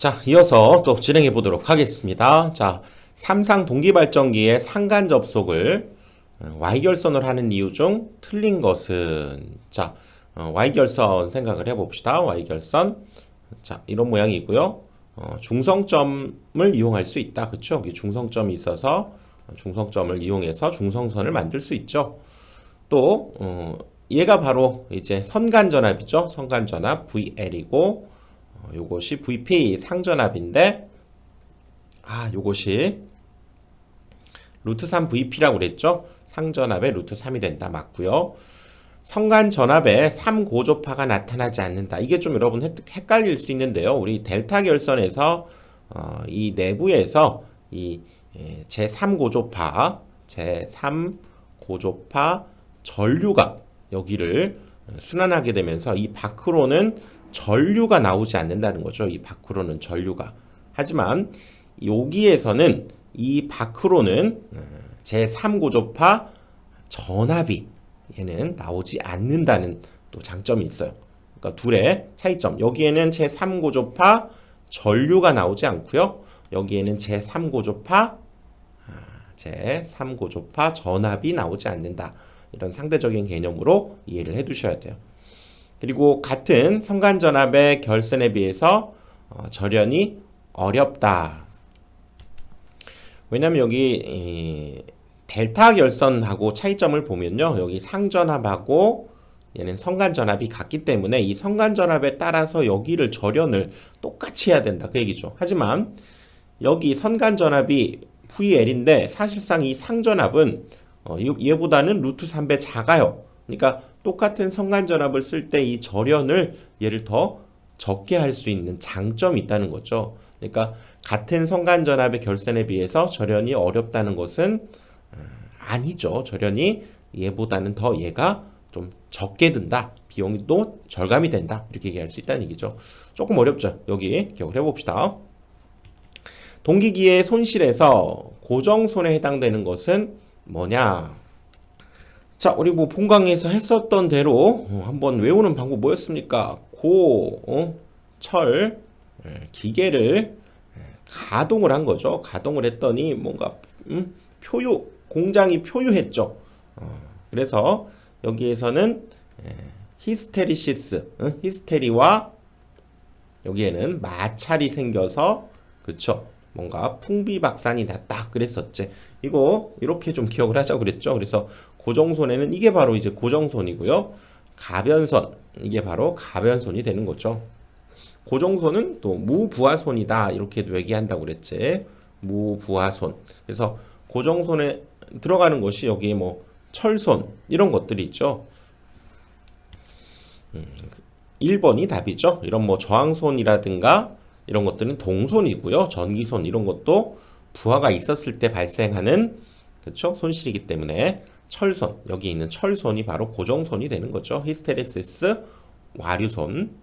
자, 이어서 또 진행해 보도록 하겠습니다. 자, 삼상 동기발전기의 상간 접속을 Y결선을 하는 이유 중 틀린 것은, 자, Y결선 생각을 해봅시다. Y결선. 자, 이런 모양이고요. 중성점을 이용할 수 있다. 그쵸? 여기 중성점이 있어서 중성점을 이용해서 중성선을 만들 수 있죠. 또, 얘가 바로 이제 선간전압이죠. 선간전압 VL이고, 요것이 VP 상전압인데, 요것이 루트 3 VP라고 그랬죠. 상전압의 루트 3이 된다. 맞고요. 성간전압에 3고조파가 나타나지 않는다. 이게 좀 여러분 헷갈릴 수 있는데요. 우리 델타 결선에서 이 내부에서 이 제3고조파 전류가 여기를 순환하게 되면서 이 밖으로는 전류가 나오지 않는다는 거죠. 이 밖으로는 전류가. 하지만 여기에서는 이 밖으로는 제3고조파 전압이 얘는 나오지 않는다는 또 장점이 있어요. 그러니까 둘의 차이점. 여기에는 제3고조파 전류가 나오지 않고요. 여기에는 제3고조파 전압이 나오지 않는다. 이런 상대적인 개념으로 이해를 해 두셔야 돼요. 그리고 같은 성간전압의 결선에 비해서 절연이 어렵다. 왜냐면 여기 델타 결선하고 차이점을 보면요. 여기 상전압하고 얘는 성간전압이 같기 때문에 이 성간전압에 따라서 여기를 절연을 똑같이 해야 된다. 그 얘기죠. 하지만 여기 선간전압이 VL인데 사실상 이 상전압은 얘보다는 루트 3배 작아요. 그러니까 똑같은 성간전압을 쓸 때 이 절연을 얘를 더 적게 할 수 있는 장점이 있다는 거죠. 그러니까 같은 성간전압의 결선에 비해서 절연이 어렵다는 것은 아니죠. 절연이 얘보다는 더 얘가 좀 적게 든다. 비용도 절감이 된다. 이렇게 얘기할 수 있다는 얘기죠. 조금 어렵죠. 여기 기억을 해봅시다. 동기기의 손실에서 고정손에 해당되는 것은 뭐냐? 자, 우리 뭐 본강에서 했었던 대로 한번 외우는 방법 뭐였습니까? 철 기계를 가동을 한 거죠. 가동을 했더니 뭔가 공장이 표유했죠. 그래서 여기에서는 히스테리와 여기에는 마찰이 생겨서 그쵸? 뭔가 풍비박산이 났다 그랬었지. 이거 이렇게 좀 기억을 하자고 그랬죠. 그래서 고정손에는 이게 바로 이제 고정손이고요. 가변선, 이게 바로 가변손이 되는 거죠. 고정손은 또 무부하손이다 이렇게도 얘기한다고 그랬지. 무부하손. 그래서 고정손에 들어가는 것이 여기에 뭐 철손 이런 것들이 있죠. 1번이 답이죠. 이런 뭐 저항손이라든가 이런 것들은 동손이고요. 전기손 이런 것도 부하가 있었을 때 발생하는 그렇죠? 손실이기 때문에 철손, 여기 있는 철손이 바로 고정손이 되는 거죠. 히스테레시스 와류손.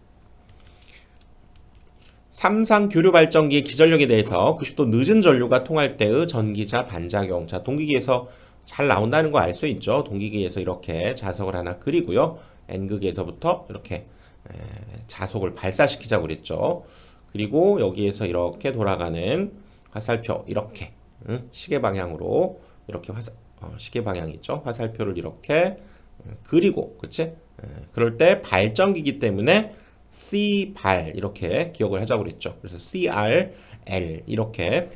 삼상 교류 발전기의 기전력에 대해서 90도 늦은 전류가 통할 때의 전기자 반작용. 자, 동기기에서 잘 나온다는 거 알 수 있죠. 동기기에서 이렇게 자석을 하나 그리고요. N극에서부터 이렇게 자석을 발사시키자고 그랬죠. 그리고 여기에서 이렇게 돌아가는 화살표 이렇게 시계 방향으로 이렇게 시계 방향 있죠. 화살표를 이렇게 그리고 그치? 그럴 때 발전기이기 때문에 C발 이렇게 기억을 하자고 그랬죠. 그래서 CRL 이렇게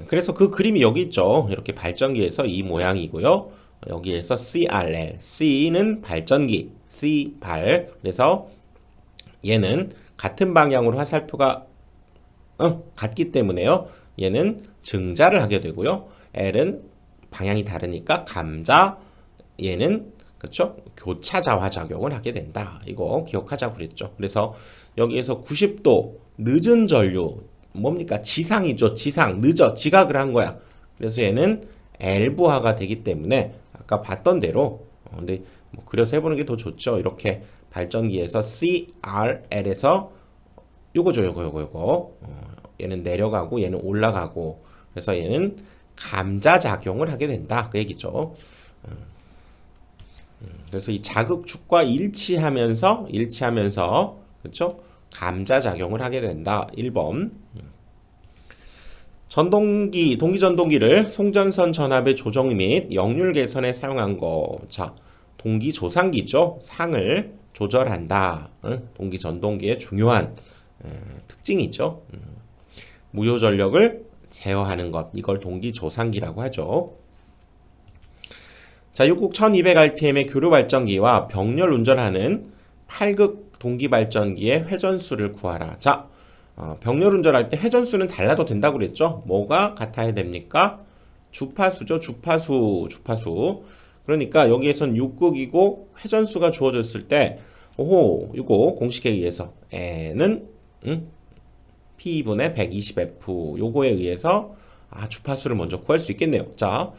그래서 그 그림이 여기 있죠. 이렇게 발전기에서 이 모양이고요. 여기에서 CRL C는 발전기 C발 그래서 얘는 같은 방향으로 화살표가 같기 때문에요. 얘는 증자를 하게 되고요. L은 방향이 다르니까 감자, 얘는 그렇죠? 교차 자화 작용을 하게 된다. 이거 기억하자고 그랬죠. 그래서 여기에서 90도 늦은 전류 뭡니까? 지상이죠. 지상 늦어 지각을 한 거야. 그래서 얘는 L부하가 되기 때문에 아까 봤던 대로 근데 뭐 그려서 해보는 게 더 좋죠. 이렇게 발전기에서 CRL에서 요거죠. 요거 얘는 내려가고 얘는 올라가고 그래서 얘는 감자 작용을 하게 된다. 그 얘기죠. 그래서 이 자극축과 일치하면서 그렇죠? 감자작용을 하게 된다. 1번. 동기전동기를 송전선 전압의 조정 및 역률 개선에 사용한 거. 자, 동기조상기죠. 상을 조절한다. 동기전동기의 중요한 특징이죠. 무효전력을 제어하는 것. 이걸 동기조상기라고 하죠. 자, 6국 1200rpm의 교류발전기와 병렬 운전하는 8극 동기발전기의 회전수를 구하라. 자, 병렬 운전할 때 회전수는 달라도 된다고 그랬죠? 뭐가 같아야 됩니까? 주파수죠. 주파수. 그러니까 여기에선 6극이고 회전수가 주어졌을 때 오호, 이거 공식에 의해서 N은 P분의 120F 요거에 의해서 주파수를 먼저 구할 수 있겠네요. 자,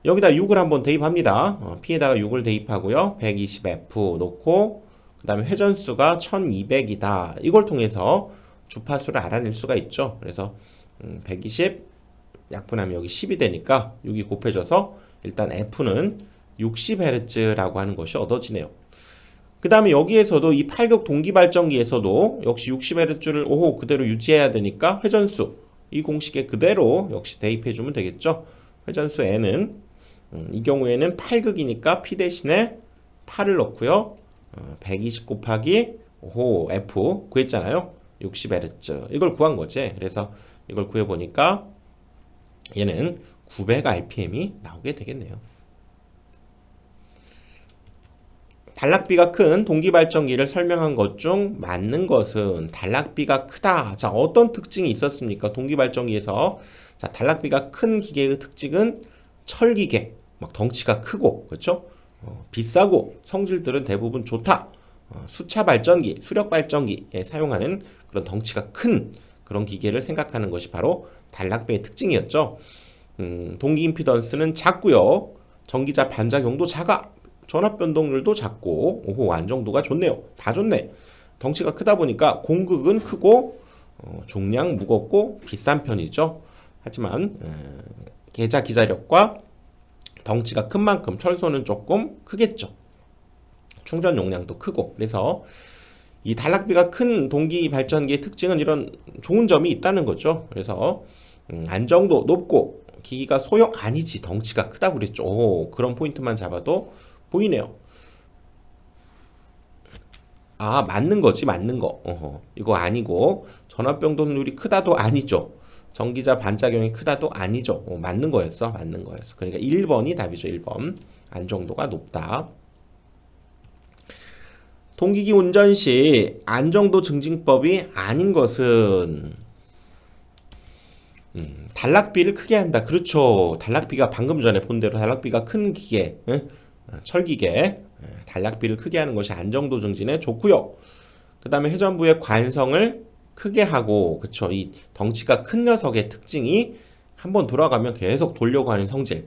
여기다 6을 한번 대입합니다. P에다가 6을 대입하고요. 120F 놓고 그 다음에 회전수가 1200이다. 이걸 통해서 주파수를 알아낼 수가 있죠. 그래서 120 약분하면 여기 10이 되니까 6이 곱해져서 일단 F는 60Hz라고 하는 것이 얻어지네요. 그 다음에 여기에서도 이 8극 동기발전기에서도 역시 60Hz를 오호 그대로 유지해야 되니까 회전수 이 공식에 그대로 역시 대입해주면 되겠죠. 회전수 N은 이 경우에는 8극이니까 P 대신에 8을 넣고요. 120 곱하기 오호 F 구했잖아요. 60Hz 이걸 구한 거지. 그래서 이걸 구해보니까 얘는 900rpm이 나오게 되겠네요. 단락비가 큰 동기발전기를 설명한 것 중 맞는 것은 단락비가 크다. 자, 어떤 특징이 있었습니까? 동기발전기에서. 자, 단락비가 큰 기계의 특징은 철기계, 막 덩치가 크고, 그렇죠? 비싸고 성질들은 대부분 좋다. 수차 발전기, 수력 발전기에 사용하는 그런 덩치가 큰 그런 기계를 생각하는 것이 바로 단락비의 특징이었죠. 동기 임피던스는 작고요. 전기자 반작용도 작아. 전압 변동률도 작고, 오호, 안정도가 좋네요. 다 좋네. 덩치가 크다 보니까 공극은 크고, 중량 무겁고, 비싼 편이죠. 하지만, 계자 기자력과 덩치가 큰 만큼 철소는 조금 크겠죠. 충전 용량도 크고. 그래서, 이 단락비가 큰 동기 발전기의 특징은 이런 좋은 점이 있다는 거죠. 그래서, 안정도 높고, 기기가 소형 아니지, 덩치가 크다고 그랬죠. 오, 그런 포인트만 잡아도 보이네요. 맞는 거지, 맞는 거. 이거 아니고 전압 변동률이 크다도 아니죠. 전기자 반작용이 크다도 아니죠. 맞는 거였어. 그러니까 1번이 답이죠. 1번. 안정도가 높다. 동기기 운전 시 안정도 증진법이 아닌 것은 단락비를 크게 한다. 그렇죠. 단락비가 방금 전에 본 대로 단락비가 큰 기계, 철기계, 단락비를 크게 하는 것이 안정도 증진에 좋고요. 그 다음에 회전부의 관성을 크게 하고, 그쵸. 이 덩치가 큰 녀석의 특징이 한번 돌아가면 계속 돌려고 하는 성질.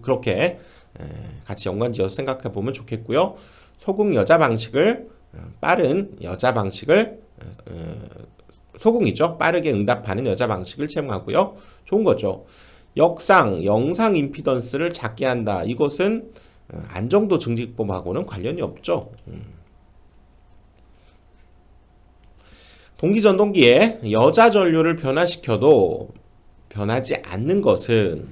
그렇게 같이 연관지어서 생각해 보면 좋겠고요. 소극 여자 방식을, 빠른 여자 방식을, 소극이죠. 빠르게 응답하는 여자 방식을 채용하고요. 좋은 거죠. 영상 임피던스를 작게 한다. 이것은 안정도 증진법하고는 관련이 없죠. 동기전동기에 여자 전류를 변화시켜도 변하지 않는 것은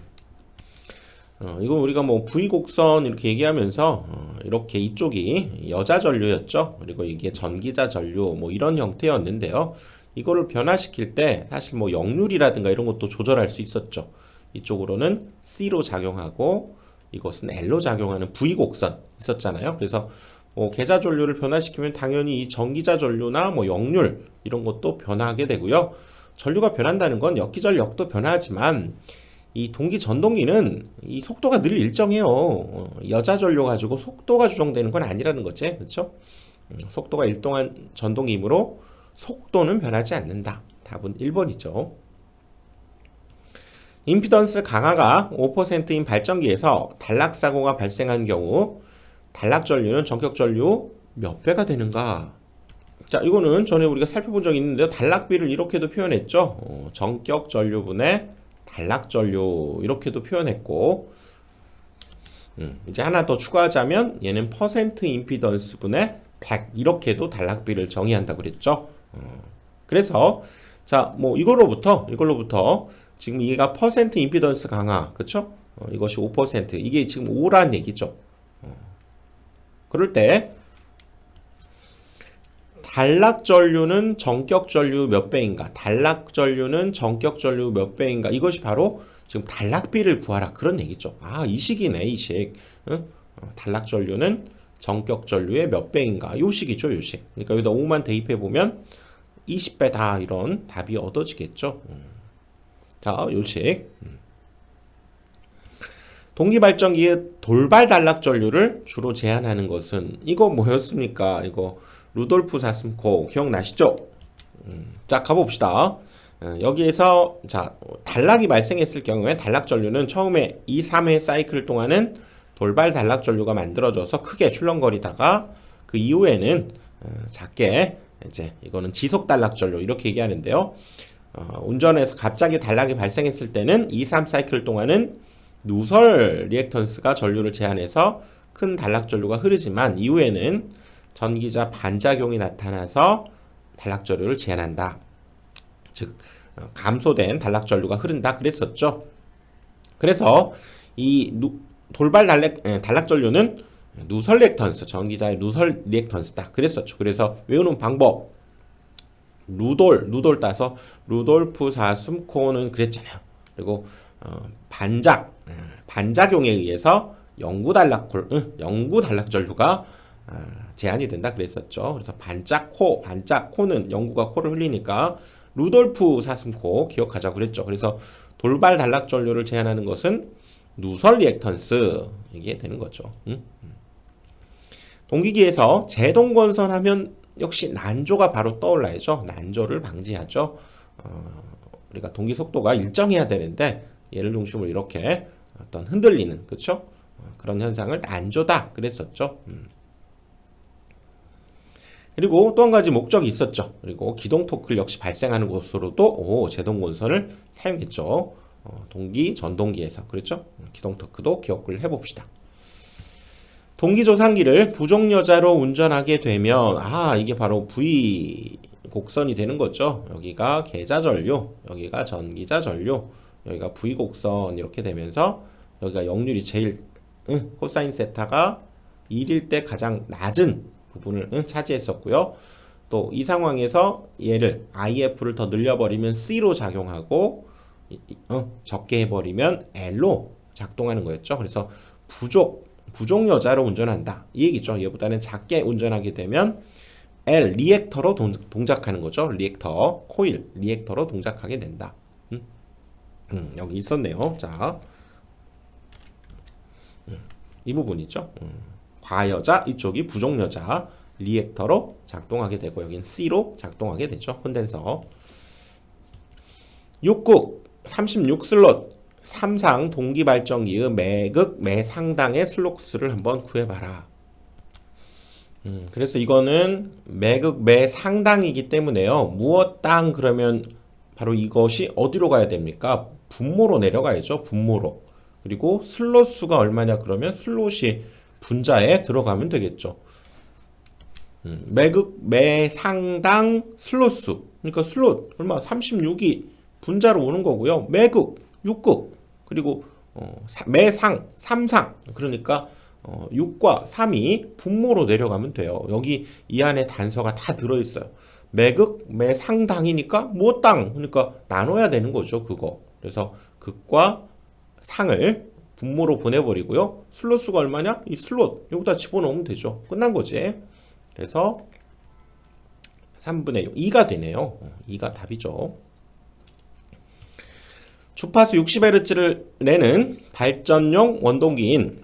이거 우리가 뭐 V곡선 이렇게 얘기하면서 이렇게 이쪽이 여자 전류였죠. 그리고 이게 전기자 전류 뭐 이런 형태였는데요. 이거를 변화시킬 때 사실 뭐 역률이라든가 이런 것도 조절할 수 있었죠. 이쪽으로는 C로 작용하고 이것은 L로 작용하는 V곡선 있었잖아요. 그래서 뭐 계자 전류를 변화시키면 당연히 이 전기자 전류나 뭐 역률 이런 것도 변화하게 되고요. 전류가 변한다는 건 역기전력도 변화하지만 이 동기 전동기는 이 속도가 늘 일정해요. 여자 전류 가지고 속도가 조정되는 건 아니라는 거지. 그렇죠? 속도가 일정한 전동기이므로 속도는 변하지 않는다. 답은 1번이죠. 임피던스 강화가 5%인 발전기에서 단락사고가 발생한 경우 단락전류는 전격전류 몇 배가 되는가? 자, 이거는 전에 우리가 살펴본 적이 있는데요. 단락비를 이렇게도 표현했죠. 전격전류분의 단락전류 이렇게도 표현했고 이제 하나 더 추가하자면 얘는 퍼센트 임피던스분의 100 이렇게도 단락비를 정의한다고 그랬죠. 그래서 자, 뭐 이걸로부터 지금 얘가 퍼센트 임피던스 강화, 그쵸? 이것이 5%, 이게 지금 5라는 얘기죠. 그럴 때 단락 전류는 전격 전류 몇 배인가? 단락 전류는 전격 전류 몇 배인가? 이것이 바로 지금 단락비를 구하라 그런 얘기죠. 아, 이 식이네, 이 식. 응? 단락 전류는 전격 전류의 몇 배인가? 요 식이죠, 요 식. 그러니까 여기다 5만 대입해 보면 20배다 이런 답이 얻어지겠죠. 자, 요 식. 동기발전기의 돌발 단락 전류를 주로 제한하는 것은 이거 뭐였습니까? 이거 루돌프 사슴코 기억나시죠? 자, 가봅시다. 여기에서 자, 단락이 발생했을 경우에 단락 전류는 처음에 2, 3회 사이클 동안은 돌발 단락 전류가 만들어져서 크게 출렁거리다가 그 이후에는 작게 이제 이거는 지속 단락 전류 이렇게 얘기하는데요. 운전에서 갑자기 단락이 발생했을 때는 2, 3 사이클 동안은 누설 리액턴스가 전류를 제한해서 큰 단락 전류가 흐르지만 이후에는 전기자 반작용이 나타나서 단락 전류를 제한한다. 즉 감소된 단락 전류가 흐른다 그랬었죠. 그래서 이 돌발 단락 전류는 누설 리액턴스, 전기자의 누설 리액턴스다 그랬었죠. 그래서 외우는 방법 루돌 따서 루돌프 사슴코는 그랬잖아요. 그리고 반작용에 의해서 영구 단락 전류가 제한이 된다 그랬었죠. 그래서 반짝코는 영구가 코를 흘리니까 루돌프 사슴코 기억하자고 그랬죠. 그래서 돌발 단락 전류를 제한하는 것은 누설 리액턴스 이게 되는 거죠. 동기기에서 제동건선 하면 역시 난조가 바로 떠올라야죠. 난조를 방지하죠. 우리가 동기 속도가 일정해야 되는데 얘를 중심으로 이렇게 어떤 흔들리는 그렇죠? 그런 현상을 난조다 그랬었죠. 그리고 또 한 가지 목적이 있었죠. 그리고 기동 토크를 역시 발생하는 곳으로도 제동건선을 사용했죠. 동기 전동기에서 그렇죠? 기동 토크도 기억을 해봅시다. 동기조상기를 부종여자로 운전하게 되면 이게 바로 V 곡선이 되는 거죠. 여기가 계자전류, 여기가 전기자전류, 여기가 V 곡선 이렇게 되면서 여기가 역률이 제일 코사인 세타가 1일 때 가장 낮은 부분을 차지했었고요. 또 이 상황에서 얘를 IF를 더 늘려버리면 C로 작용하고 적게 해버리면 L로 작동하는 거였죠. 그래서 부종여자로 운전한다 이 얘기죠. 얘보다는 작게 운전하게 되면 L 리액터로 동작하는 거죠. 리액터 코일 리액터로 동작하게 된다. 여기 있었네요. 자, 이 부분이죠. 과여자 이쪽이 부종여자 리액터로 작동하게 되고 여긴 C로 작동하게 되죠. 콘덴서 6국 36슬롯 3상 동기발전기의 매극 매상당의 슬록스를 한번 구해봐라. 그래서 이거는 매극 매상당이기 때문에요. 무엇당 그러면 바로 이것이 어디로 가야 됩니까? 분모로 내려가야죠. 분모로. 그리고 슬롯 수가 얼마냐 그러면 슬롯이 분자에 들어가면 되겠죠. 매극 매상당 슬롯 수. 그러니까 슬롯 얼마 36이 분자로 오는 거고요. 매극 6극 그리고 매상 3상 그러니까 6과 3이 분모로 내려가면 돼요. 여기 이 안에 단서가 다 들어있어요. 매극 매상당이니까 무엇당 그러니까 나눠야 되는 거죠. 그거. 그래서 극과 상을 분모로 보내버리고요. 슬롯 수가 얼마냐? 이 슬롯 여기다 집어넣으면 되죠. 끝난 거지. 그래서 3분의 6 2가 되네요. 2가 답이죠. 주파수 60Hz를 내는 발전용 원동기인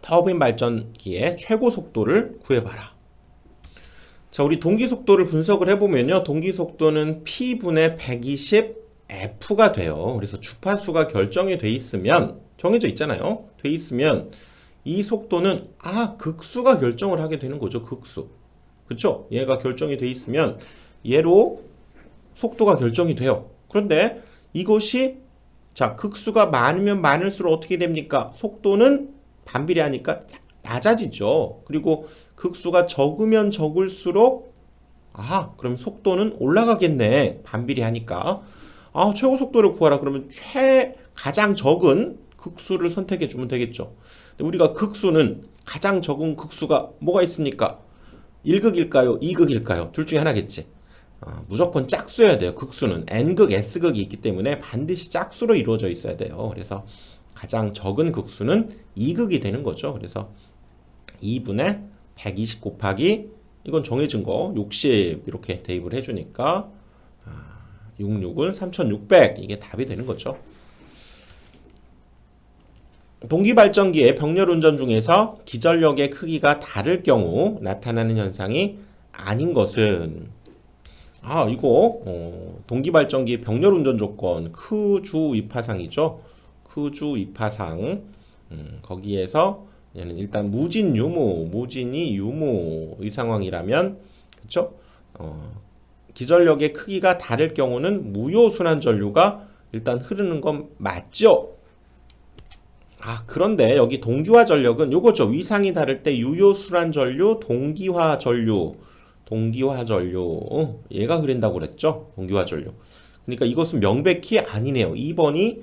터빈 발전기의 최고 속도를 구해봐라. 자, 우리 동기 속도를 분석을 해보면요. 동기 속도는 P분의 120F가 돼요. 그래서 주파수가 결정이 돼 있으면, 정해져 있잖아요. 돼 있으면 이 속도는 극수가 결정을 하게 되는 거죠. 극수. 그쵸? 얘가 결정이 돼 있으면 얘로 속도가 결정이 돼요. 그런데 이것이 자 극수가 많으면 많을수록 어떻게 됩니까? 속도는 반비례하니까 낮아지죠. 그리고 극수가 적으면 적을수록 아, 그럼 속도는 올라가겠네. 반비례하니까. 아, 최고 속도를 구하라. 그러면 가장 적은 극수를 선택해 주면 되겠죠. 근데 우리가 극수는 가장 적은 극수가 뭐가 있습니까? 1극일까요? 2극일까요? 둘 중에 하나겠지. 무조건 짝수여야 돼요. 극수는 n극, s극이 있기 때문에 반드시 짝수로 이루어져 있어야 돼요. 그래서 가장 적은 극수는 2극이 되는 거죠. 그래서 2분의 120 곱하기 이건 정해진 거 60 이렇게 대입을 해주니까 66은 3600 이게 답이 되는 거죠. 동기발전기의 병렬운전 중에서 기전력의 크기가 다를 경우 나타나는 현상이 아닌 것은 이거 동기발전기 병렬운전 조건 크주입하상이죠. 크주입하상 거기에서 얘는 일단 무진 유무, 무진이 유무 이 상황이라면 그쵸? 기전력의 크기가 다를 경우는 무효순환 전류가 일단 흐르는 건 맞죠? 그런데 여기 동기화 전력은 요거죠. 위상이 다를 때 유효순환 전류, 동기화 전류, 얘가 흐른다고 그랬죠. 동기화 전류. 그러니까 이것은 명백히 아니네요. 2번이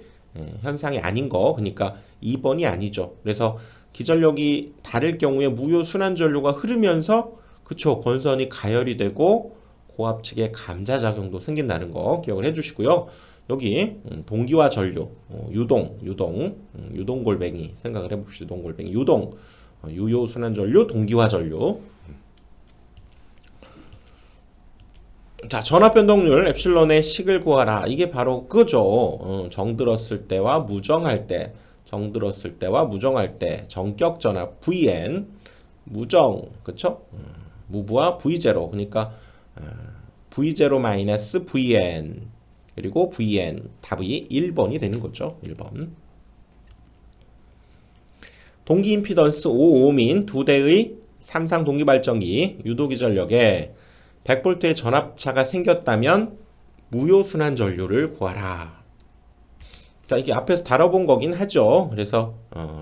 현상이 아닌 거. 그러니까 2번이 아니죠. 그래서 기전력이 다를 경우에 무효순환 전류가 흐르면서 그쵸 건선이 가열이 되고 고압 측에 감자작용도 생긴다는 거 기억을 해주시고요. 여기 동기화 전류, 유동 골뱅이 생각을 해봅시다. 유동 골뱅이, 유효 순환 전류, 동기화 전류. 자, 전압 변동률 엡실론의 식을 구하라. 이게 바로 그죠. 정들었을 때와 무정할 때, 정격 전압 Vn, 무정, 그쵸? 무부하 V0, 그러니까 V0 마이너스 Vn. 그리고 Vn 답이 1번이 되는 거죠. 1번. 동기 임피던스 5ohm인 두 대의 삼상 동기발전기 유도기 전력에 100V의 전압차가 생겼다면 무효순환 전류를 구하라. 자, 이게 앞에서 다뤄본 거긴 하죠. 그래서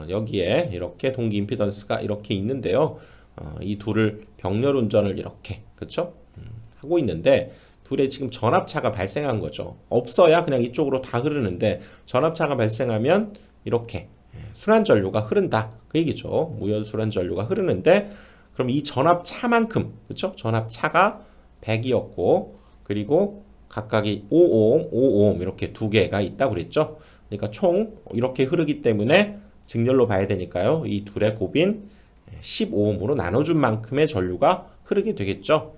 여기에 이렇게 동기 임피던스가 이렇게 있는데요. 이 둘을 병렬 운전을 이렇게 그쵸? 하고 있는데 둘에 지금 전압차가 발생한 거죠. 없어야 그냥 이쪽으로 다 흐르는데 전압차가 발생하면 이렇게 순환 전류가 흐른다. 그 얘기죠. 무효 순환 전류가 흐르는데 그럼 이 전압차만큼 그렇죠? 전압차가 100이었고 그리고 각각이 5ohm 이렇게 두 개가 있다고 그랬죠. 그러니까 총 이렇게 흐르기 때문에 직렬로 봐야 되니까요. 이 둘의 곱인 10ohm으로 나눠준 만큼의 전류가 흐르게 되겠죠.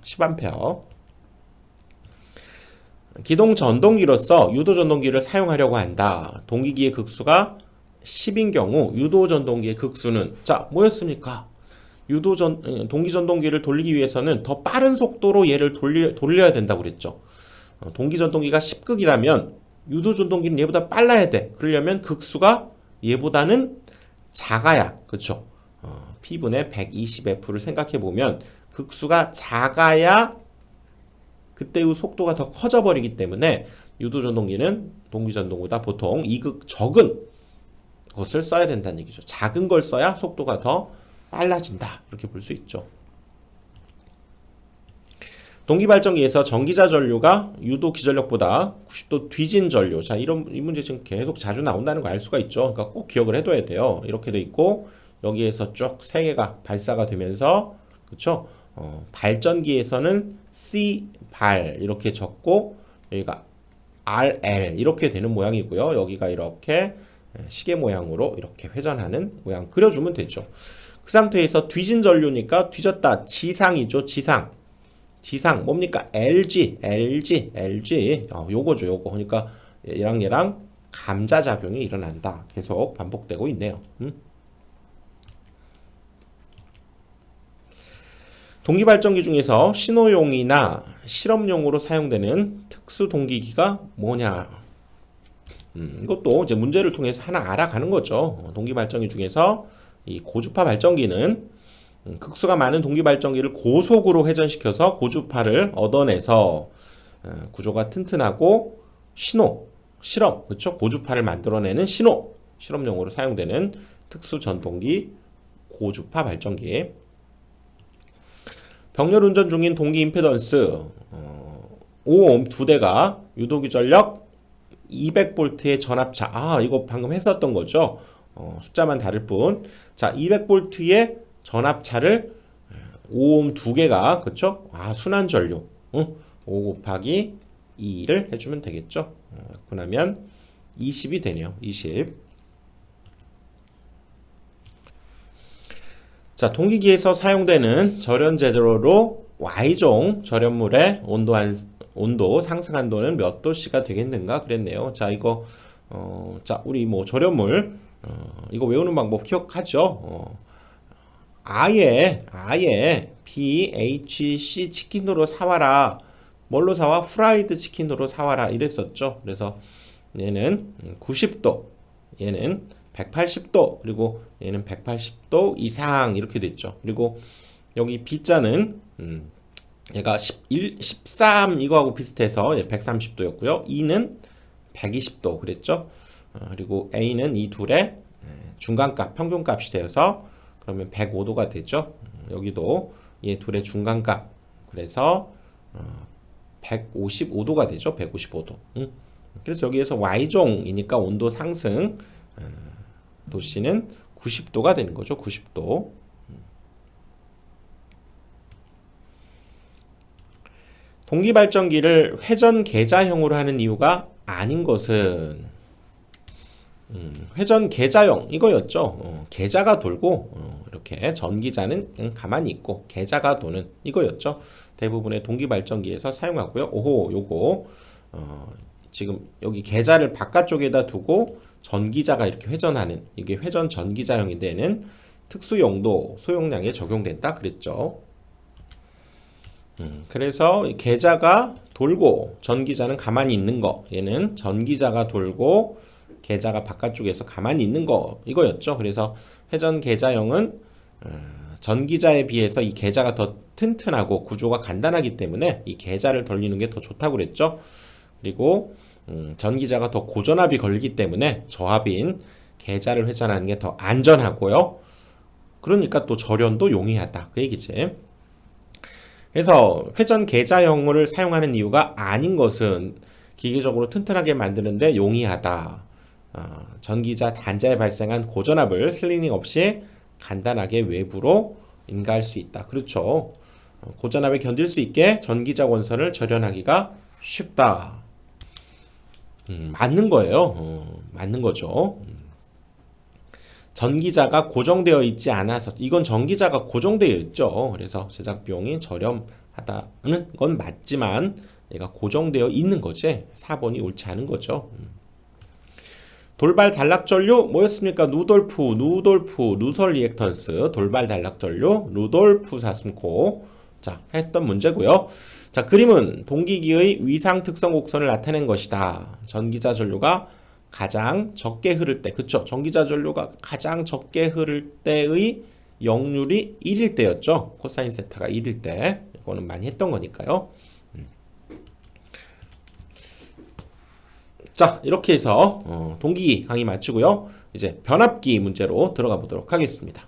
10A. 기동 전동기로서 유도 전동기를 사용하려고 한다. 동기기의 극수가 10인 경우 유도 전동기의 극수는 자, 뭐였습니까? 동기 전동기를 돌리기 위해서는 더 빠른 속도로 얘를 돌려야 된다고 그랬죠. 동기 전동기가 10극이라면 유도 전동기는 얘보다 빨라야 돼. 그러려면 극수가 얘보다는 작아야. 그렇죠? P분의 120F를 생각해 보면 극수가 작아야 그때의 속도가 더 커져 버리기 때문에 유도 전동기는 동기 전동보다 보통 2극 적은 것을 써야 된다는 얘기죠. 작은 걸 써야 속도가 더 빨라진다. 이렇게 볼 수 있죠. 동기 발전기에서 전기자 전류가 유도 기전력보다 90도 뒤진 전류. 자, 이 문제 지금 계속 자주 나온다는 거 알 수가 있죠. 그러니까 꼭 기억을 해둬야 돼요. 이렇게 돼 있고 여기에서 쭉 세 개가 발사가 되면서 그렇죠? 발전기에서는 C발 이렇게 적고 여기가 RL 이렇게 되는 모양이고요. 여기가 이렇게 시계 모양으로 이렇게 회전하는 모양 그려주면 되죠. 그 상태에서 뒤진 전류니까 뒤졌다. 지상이죠. 지상 뭡니까? LG 요거죠. 요거. 그러니까 얘랑 감자작용이 일어난다. 계속 반복되고 있네요. 동기발전기 중에서 신호용이나 실험용으로 사용되는 특수 동기기가 뭐냐? 이것도 이제 문제를 통해서 하나 알아가는 거죠. 동기발전기 중에서 이 고주파 발전기는 극수가 많은 동기발전기를 고속으로 회전시켜서 고주파를 얻어내서 구조가 튼튼하고 실험, 그렇죠? 고주파를 만들어내는 실험용으로 사용되는 특수 전동기 고주파 발전기. 병렬 운전 중인 동기 임페던스 5옴 두 대가 유도기 전력 200V의 전압차. 이거 방금 했었던 거죠. 숫자만 다를 뿐. 자, 200V의 전압차를 5옴 두 개가, 그쵸? 순환 전류. 5 곱하기 2를 해주면 되겠죠. 그러면 20이 되네요. 20. 자, 동기기에서 사용되는 절연 재료로 Y종 절연물의 온도 상승 한도는 몇 도씨가 되겠는가 그랬네요. 자, 이거 자, 우리 뭐 절연물 이거 외우는 방법 기억하죠? 아예 BHC 치킨으로 사와라. 뭘로 사와? 후라이드 치킨으로 사와라 이랬었죠. 그래서 얘는 90도, 얘는 180도, 그리고 얘는 180도 이상 이렇게 됐죠. 그리고 여기 B자는 얘가 11, 13 이거하고 비슷해서 130도였고요. E는 120도 그랬죠. 그리고 A는 이 둘의 중간값, 평균값이 되어서 그러면 105도가 되죠. 여기도 얘 둘의 중간값, 그래서 155도가 되죠. 155도. 그래서 여기에서 Y종이니까 온도 상승 도씨는 90도가 되는 거죠. 90도. 동기발전기를 회전 계자형으로 하는 이유가 아닌 것은 회전 계자형 이거였죠. 계자가 돌고 이렇게 전기자는 가만히 있고 계자가 도는 이거였죠. 대부분의 동기발전기에서 사용하고요. 요거 지금 여기 계자를 바깥쪽에다 두고 전기자가 이렇게 회전하는, 이게 회전 전기자형인데는 특수 용도 소용량에 적용된다 그랬죠. 그래서 계자가 돌고 전기자는 가만히 있는 거, 얘는 전기자가 돌고 계자가 바깥쪽에서 가만히 있는 거 이거였죠. 그래서 회전 계자형은 전기자에 비해서 이 계자가 더 튼튼하고 구조가 간단하기 때문에 이 계자를 돌리는 게 더 좋다고 그랬죠. 그리고 전기자가 더 고전압이 걸리기 때문에 저압인 계자를 회전하는 게 더 안전하고요. 그러니까 또 절연도 용이하다 그 얘기지. 그래서 회전 계자형을 사용하는 이유가 아닌 것은 기계적으로 튼튼하게 만드는데 용이하다. 전기자 단자에 발생한 고전압을 슬리닝 없이 간단하게 외부로 인가할 수 있다. 그렇죠. 고전압에 견딜 수 있게 전기자 원선을 절연하기가 쉽다. 맞는 거예요. 맞는 거죠. 전기자가 고정되어 있지 않아서, 이건 전기자가 고정되어 있죠. 그래서 제작 비용이 저렴하다는 건 맞지만 얘가 고정되어 있는 거지 4번이 옳지 않은 거죠. 돌발 단락전류 뭐였습니까? 누돌프, 누설 리액턴스, 돌발 단락전류, 루돌프 사슴코. 자, 했던 문제고요. 자, 그림은 동기기의 위상 특성 곡선을 나타낸 것이다. 전기자 전류가 가장 적게 흐를 때, 그쵸? 전기자 전류가 가장 적게 흐를 때의 역률이 1일 때였죠. 코사인 세타가 1일 때. 이거는 많이 했던 거니까요. 자, 이렇게 해서 동기기 강의 마치고요. 이제 변압기 문제로 들어가 보도록 하겠습니다.